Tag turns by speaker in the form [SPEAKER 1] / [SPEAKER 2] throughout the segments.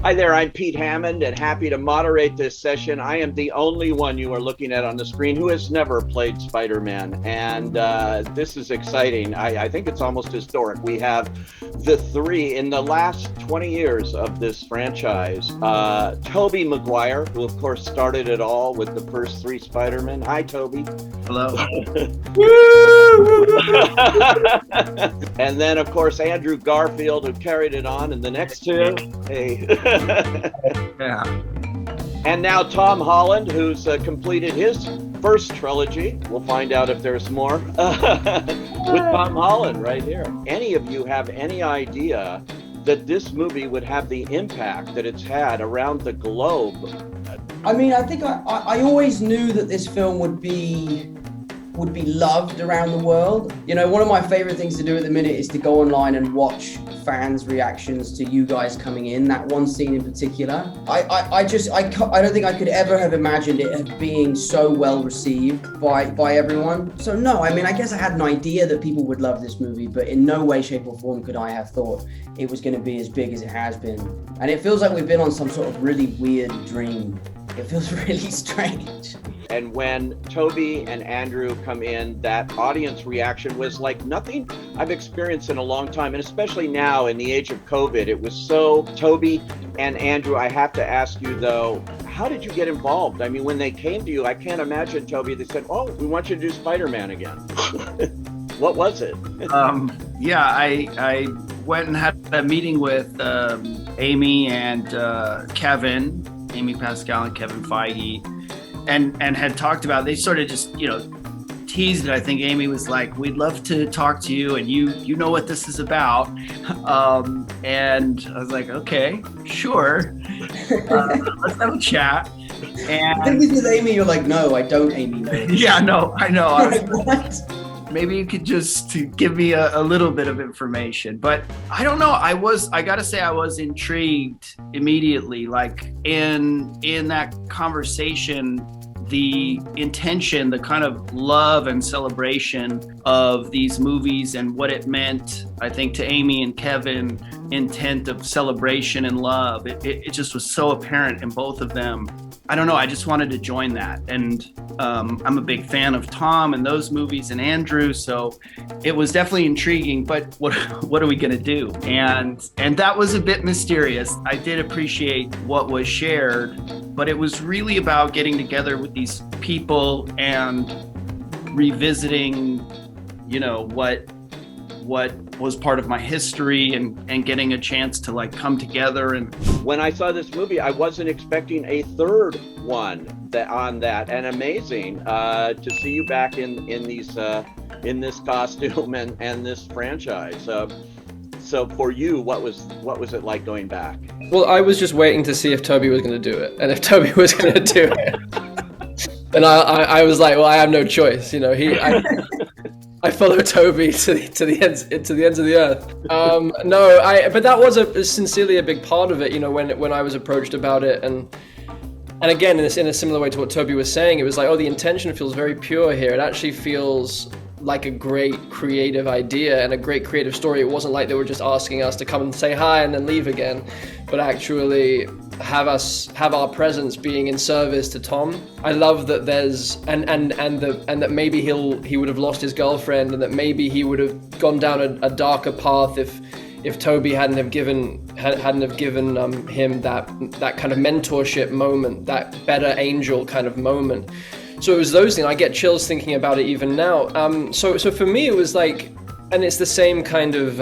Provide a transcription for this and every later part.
[SPEAKER 1] Hi there, I'm Pete Hammond and happy to moderate this session. I am the only one you are looking at on the screen who has never played Spider-Man, and this is exciting. I think it's almost historic. We have the three in the last 20 years of this franchise. Tobey Maguire, who of course started it all with the first three Spider-Men. Hi, Tobey.
[SPEAKER 2] Hello.
[SPEAKER 1] And then of course Andrew Garfield, who carried it on in the next two. Hey.
[SPEAKER 2] Yeah.
[SPEAKER 1] And now Tom Holland, who's completed his first trilogy. We'll find out if there's more with Tom Holland right here. Any of you have any idea that this movie would have the impact that it's had around the globe?
[SPEAKER 3] I mean, I think I always knew that this film would be loved around the world. You know, one of my favorite things to do at the minute is to go online and watch fans' reactions to you guys coming in, that one scene in particular. I don't think I could ever have imagined it as being so well received by everyone. So no, I mean, I guess I had an idea that people would love this movie, but in no way, shape or form could I have thought it was going to be as big as it has been. And it feels like we've been on some sort of really weird dream. It feels really strange.
[SPEAKER 1] And when Tobey and Andrew come in, that audience reaction was like nothing I've experienced in a long time. And especially now in the age of COVID, it was so. Tobey and Andrew, I have to ask you though, how did you get involved? I mean, when they came to you, I can't imagine, Tobey, they said, oh, we want you to do Spider-Man again. What was it?
[SPEAKER 2] Yeah, I went and had a meeting with Amy and Kevin, Amy Pascal and Kevin Feige, and had talked about, they sort of just, teased it. I think Amy was like, we'd love to talk to you, and you know what this is about. And I was like, okay, sure. Let's have a chat. And
[SPEAKER 3] I think this is Amy, you're like, no, I don't, Amy, no.
[SPEAKER 2] Yeah, no, I know. I was
[SPEAKER 3] Like, what?
[SPEAKER 2] Maybe you could just give me a little bit of information, but I don't know. I gotta say, I was intrigued immediately. Like in that conversation, the intention, the kind of love and celebration of these movies and what it meant, I think, to Amy and Kevin, intent of celebration and love. It just was so apparent in both of them. I don't know, I just wanted to join that. And I'm a big fan of Tom and those movies and Andrew, so it was definitely intriguing, but what are we gonna do? And that was a bit mysterious. I did appreciate what was shared, but it was really about getting together with these people and revisiting, what was part of my history and getting a chance to like come together. And
[SPEAKER 1] when I saw this movie, I wasn't expecting a third one on that, and amazing to see you back in this costume and this franchise. So for you, what was it like going back?
[SPEAKER 4] Well, I was just waiting to see if Tobey was going to do it, and if Tobey was going to do it, then I was like, well, I have no choice. I follow Tobey to the ends of the earth. But that was sincerely a big part of it. When I was approached about it, and again, in a similar way to what Tobey was saying, it was like, oh, the intention feels very pure here. It actually feels like a great creative idea and a great creative story. It wasn't like they were just asking us to come and say hi and then leave again, but actually have our presence being in service to Tom. I love that there's and that maybe he would have lost his girlfriend, and that maybe he would have gone down a darker path if Tobey hadn't have given him that kind of mentorship moment, that better angel kind of moment. So it was those things. I get chills thinking about it even now. So for me, it was like, and it's the same kind of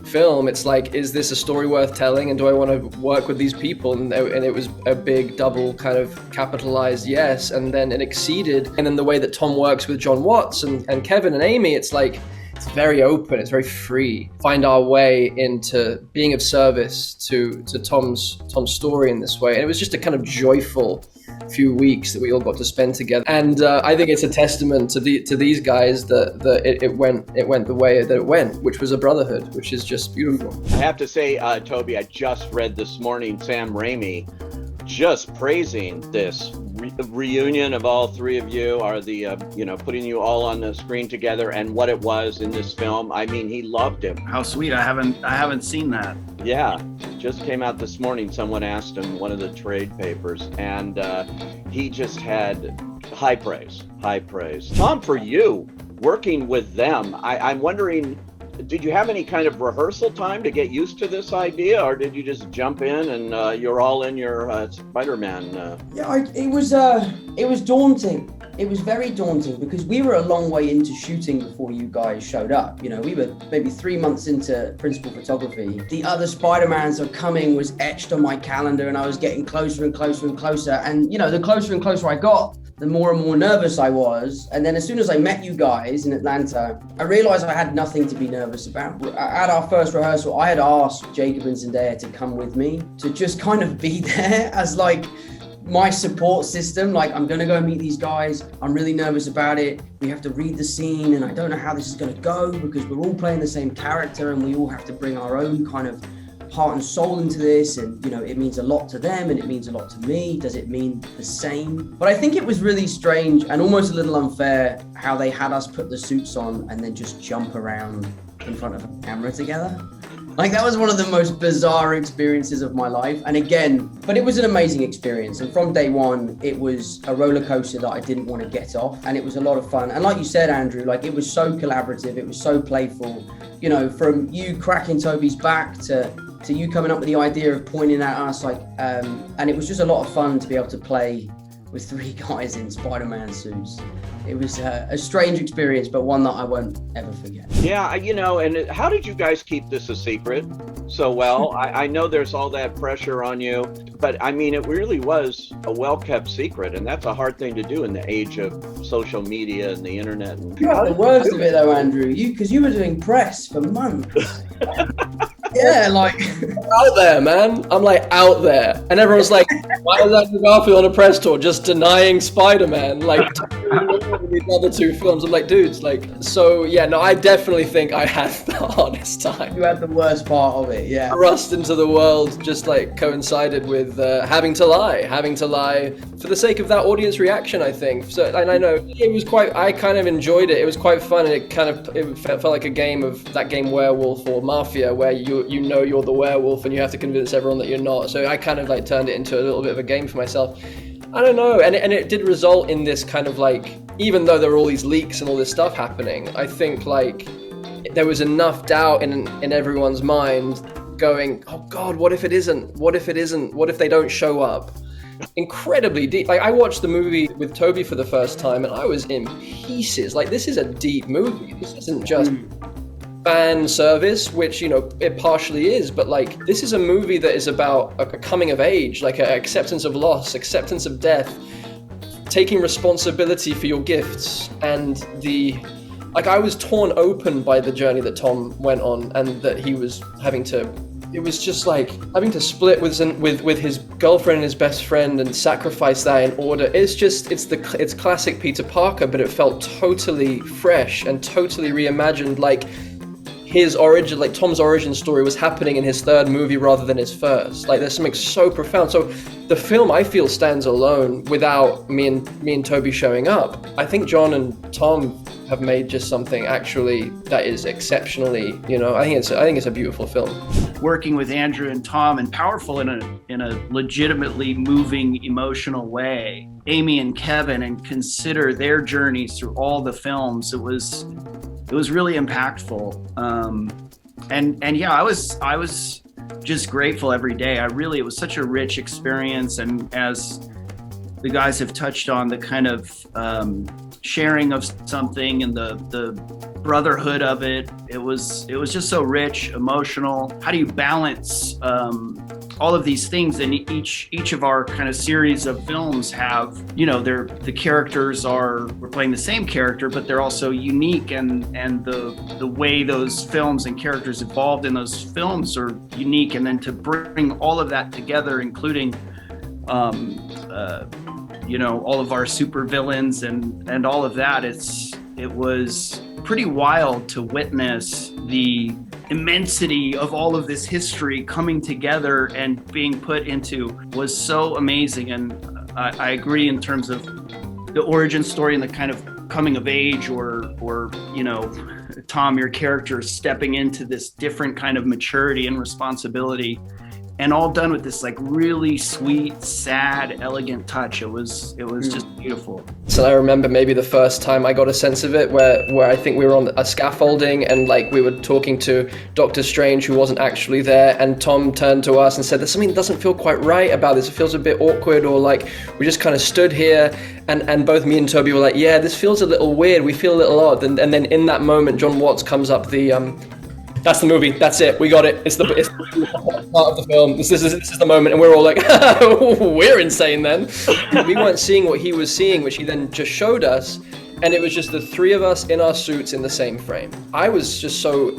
[SPEAKER 4] film. It's like, is this a story worth telling? And do I want to work with these people? And it was a big double kind of capitalized yes. And then it exceeded. And then the way that Tom works with John Watts and Kevin and Amy, it's like, it's very open, it's very free. Find our way into being of service to Tom's story in this way. And it was just a kind of joyful few weeks that we all got to spend together. And I think it's a testament to these guys that it went the way that it went, which was a brotherhood, which is just beautiful.
[SPEAKER 1] I have to say, Tobey, I just read this morning Sam Raimi just praising this reunion of all three of you, or the putting you all on the screen together, and what it was in this film. I mean, he loved it.
[SPEAKER 2] How sweet. I haven't seen that.
[SPEAKER 1] Yeah, just came out this morning. Someone asked him, one of the trade papers, and he just had high praise. Tom, for you, working with them, I'm wondering, did you have any kind of rehearsal time to get used to this idea, or did you just jump in and you're all in your Spider-Man?
[SPEAKER 3] Yeah, it was daunting. It was very daunting because we were a long way into shooting before you guys showed up. You know, we were maybe 3 months into principal photography. The other Spider-Mans are coming was etched on my calendar, and I was getting closer and closer and closer. And, you know, the closer and closer I got, the more and more nervous I was. And then as soon as I met you guys in Atlanta, I realized I had nothing to be nervous about. At our first rehearsal, I had asked Jacob and Zendaya to come with me, to just kind of be there as like my support system. Like, I'm gonna go meet these guys. I'm really nervous about it. We have to read the scene, and I don't know how this is gonna go because we're all playing the same character and we all have to bring our own kind of heart and soul into this, and you know, it means a lot to them and it means a lot to me. Does it mean the same? But I think it was really strange and almost a little unfair how they had us put the suits on and then just jump around in front of a camera together. Like, that was one of the most bizarre experiences of my life. And again, but it was an amazing experience. And from day one, it was a roller coaster that I didn't want to get off. And it was a lot of fun. And like you said, Andrew, like, it was so collaborative. It was so playful, you know, from you cracking Toby's back to you coming up with the idea of pointing at us, like, and it was just a lot of fun to be able to play with three guys in Spider-Man suits. It was a strange experience, but one that I won't ever forget.
[SPEAKER 1] Yeah, you know, and how did you guys keep this a secret so well? I know there's all that pressure on you, but I mean, it really was a well-kept secret, and that's a hard thing to do in the age of social media and the internet.
[SPEAKER 3] You got the worst of it though, Andrew, because you were doing press for months. Yeah, like
[SPEAKER 4] out there, man. I'm like out there, and everyone's like, "Why is Andrew Garfield on a press tour just denying Spider-Man?" Like these other two films. I'm like, dudes, like, so yeah. No, I definitely think I had the hardest time.
[SPEAKER 3] You had the worst part of it, yeah.
[SPEAKER 4] Thrust into the world just like coincided with having to lie for the sake of that audience reaction, I think. So, and I know it was I kind of enjoyed it. It was quite fun, and it felt like a game of that game Werewolf or Mafia, where you know you're the werewolf and you have to convince everyone that you're not. So I kind of like turned it into a little bit of a game for myself. I don't know, and it did result in this kind of like, even though there were all these leaks and all this stuff happening, I think like there was enough doubt in everyone's mind going, oh God, what if it isn't? What if they don't show up? Incredibly deep. Like, I watched the movie with Toby for the first time and I was in pieces. Like, this is a deep movie. This isn't just fan service, which, you know, it partially is, but like, this is a movie that is about a coming of age, like an acceptance of loss, acceptance of death, taking responsibility for your gifts, and I was torn open by the journey that Tom went on, and that he was having to, it was just like having to split with his girlfriend and his best friend and sacrifice that in order. It's classic Peter Parker, but it felt totally fresh and totally reimagined. Like, his origin, like Tom's origin story, was happening in his third movie rather than his first. Like, there's something so profound. So the film, I feel, stands alone without me and Toby showing up. I think John and Tom have made just something actually that is exceptionally, you know, I think it's a beautiful film.
[SPEAKER 2] Working with Andrew and Tom, and powerful in a legitimately moving, emotional way. Amy and Kevin, and consider their journeys through all the films. It was really impactful. And yeah, I was just grateful every day. It was such a rich experience. And as the guys have touched on, the kind of sharing of something and the brotherhood of it, it was just so rich, emotional. How do you balance all of these things? And each of our kind of series of films have, you know, the characters we're playing the same character, but they're also unique, and the way those films and characters evolved in those films are unique. And then to bring all of that together, including you know, all of our super villains and all of that, it was pretty wild to witness the immensity of all of this history coming together and being put into, was so amazing. And I agree in terms of the origin story and the kind of coming of age, or you know, Tom, your character stepping into this different kind of maturity and responsibility, and all done with this like really sweet, sad, elegant touch. It was just beautiful.
[SPEAKER 4] So I remember maybe the first time I got a sense of it, where I think we were on a scaffolding and like we were talking to Doctor Strange, who wasn't actually there, and Tom turned to us and said, "There's something that doesn't feel quite right about this. It feels a bit awkward," or like we just kind of stood here, and both me and Toby were like, "Yeah, this feels a little weird. We feel a little odd." And then in that moment, John Watts comes up the that's the movie. That's it. We got it. It's the part of the film. This is the moment, and we're all like, we're insane. Then we weren't seeing what he was seeing, which he then just showed us, and it was just the three of us in our suits in the same frame. I was just so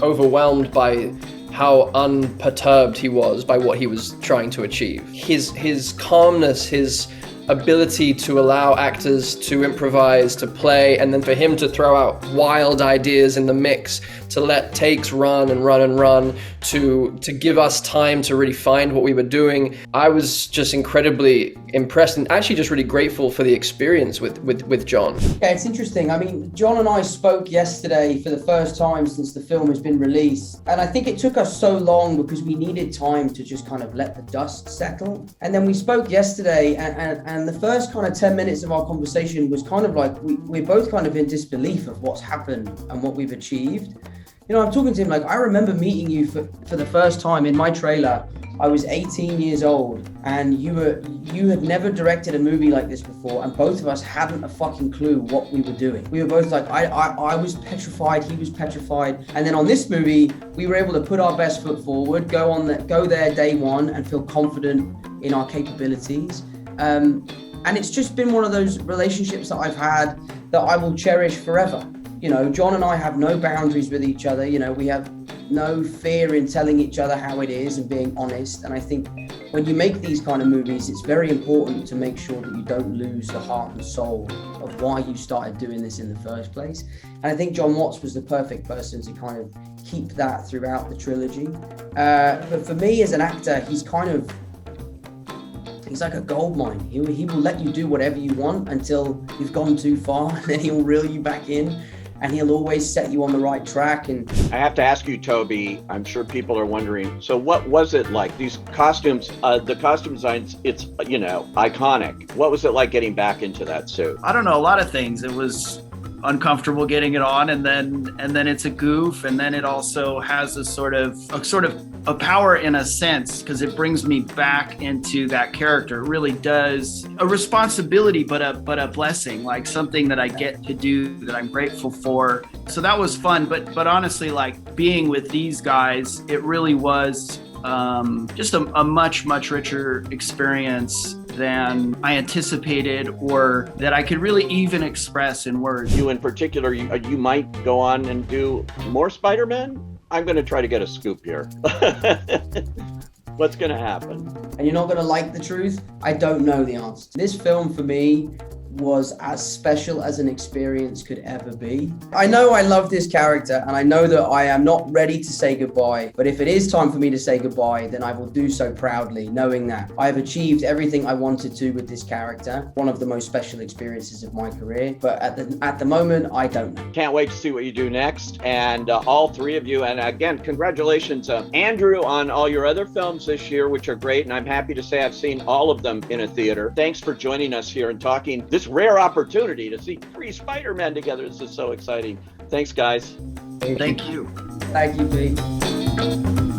[SPEAKER 4] overwhelmed by how unperturbed he was by what he was trying to achieve. His calmness, his ability to allow actors to improvise, to play, and then for him to throw out wild ideas in the mix, to let takes run and run and run, to give us time to really find what we were doing. I was just incredibly impressed and actually just really grateful for the experience with John.
[SPEAKER 3] Yeah, it's interesting. I mean, John and I spoke yesterday for the first time since the film has been released. And I think it took us so long because we needed time to just kind of let the dust settle. And then we spoke yesterday, and the first kind of 10 minutes of our conversation was kind of like, we're both kind of in disbelief of what's happened and what we've achieved. You know, I'm talking to him like, I remember meeting you for the first time in my trailer. I was 18 years old, and you had never directed a movie like this before, and both of us hadn't a fucking clue what we were doing. We were both like, I was petrified, he was petrified, and then on this movie, we were able to put our best foot forward, go there day one, and feel confident in our capabilities. And it's just been one of those relationships that I've had that I will cherish forever. You know, John and I have no boundaries with each other. You know, we have no fear in telling each other how it is and being honest. And I think when you make these kind of movies, it's very important to make sure that you don't lose the heart and soul of why you started doing this in the first place. And I think John Watts was the perfect person to kind of keep that throughout the trilogy. But for me as an actor, he's like a gold mine. He will let you do whatever you want until you've gone too far, and then he'll reel you back in, and he'll always set you on the right track. And
[SPEAKER 1] I have to ask you, Toby, I'm sure people are wondering, so what was it like? These costumes, the costume designs, it's, you know, iconic. What was it like getting back into that suit?
[SPEAKER 2] I don't know, a lot of things. It was uncomfortable getting it on, and then it's a goof, and then it also has a sort of a power in a sense, because it brings me back into that character. It really does. A responsibility, but a blessing, like something that I get to do that I'm grateful for. So that was fun. But honestly, like being with these guys, it really was just a much richer experience than I anticipated, or that I could really even express in words.
[SPEAKER 1] You in particular, you might go on and do more Spider-Man? I'm going to try to get a scoop here. What's going to happen?
[SPEAKER 3] And you're not going to like the truth? I don't know the answer. This film for me was as special as an experience could ever be. I know I love this character, and I know that I am not ready to say goodbye, but if it is time for me to say goodbye, then I will do so proudly, knowing that I have achieved everything I wanted to with this character. One of the most special experiences of my career, but at the moment, I don't know.
[SPEAKER 1] Can't wait to see what you do next, and all three of you, and again, congratulations, Andrew, on all your other films this year, which are great, and I'm happy to say I've seen all of them in a theater. Thanks for joining us here and talking this rare opportunity to see three Spider-Men together. This is so exciting. Thanks, guys.
[SPEAKER 2] Thank you.
[SPEAKER 3] Thank you, Pete.